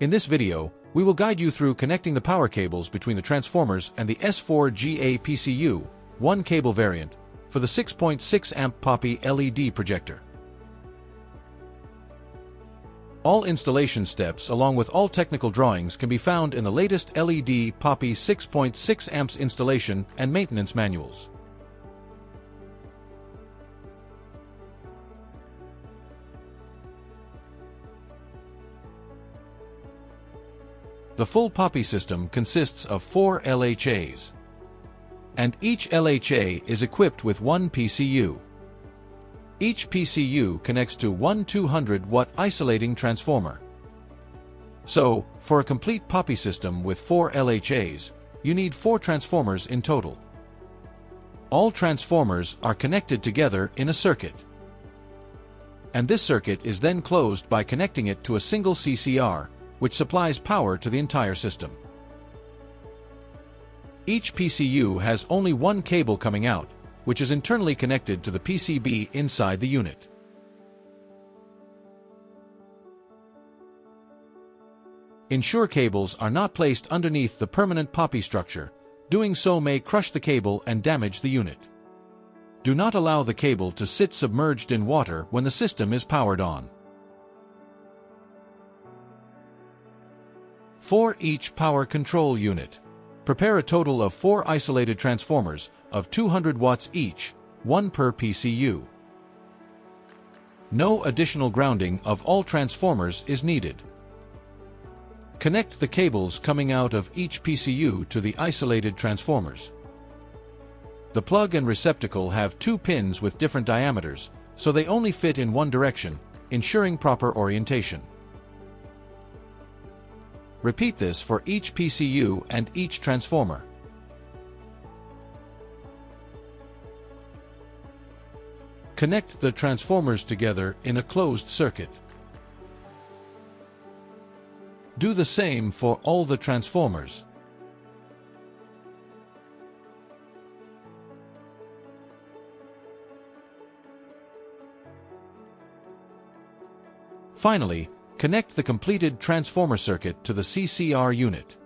In this video, we will guide you through connecting the power cables between the transformers and the S4GA PCU, one cable variant, for the 6.6 amp PAPI LED projector. All installation steps along with all technical drawings can be found in the latest LED PAPI 6.6 amps installation and maintenance manuals. The full PAPI system consists of 4 LHAs, and each LHA is equipped with one PCU. Each PCU connects to one 200-watt isolating transformer. So, for a complete PAPI system with 4 LHAs, you need 4 transformers in total. All transformers are connected together in a circuit, and this circuit is then closed by connecting it to a single CCR, which supplies power to the entire system. Each PCU has only one cable coming out, which is internally connected to the PCB inside the unit. Ensure cables are not placed underneath the permanent PAPI structure. Doing so may crush the cable and damage the unit. Do not allow the cable to sit submerged in water when the system is powered on. For each power control unit, prepare a total of 4 isolated transformers of 200 watts each, one per PCU. No additional grounding of all transformers is needed. Connect the cables coming out of each PCU to the isolated transformers. The plug and receptacle have 2 pins with different diameters, so they only fit in one direction, ensuring proper orientation. Repeat this for each PCU and each transformer. Connect the transformers together in a closed circuit. Do the same for all the transformers. Finally, connect the completed transformer circuit to the CCR unit.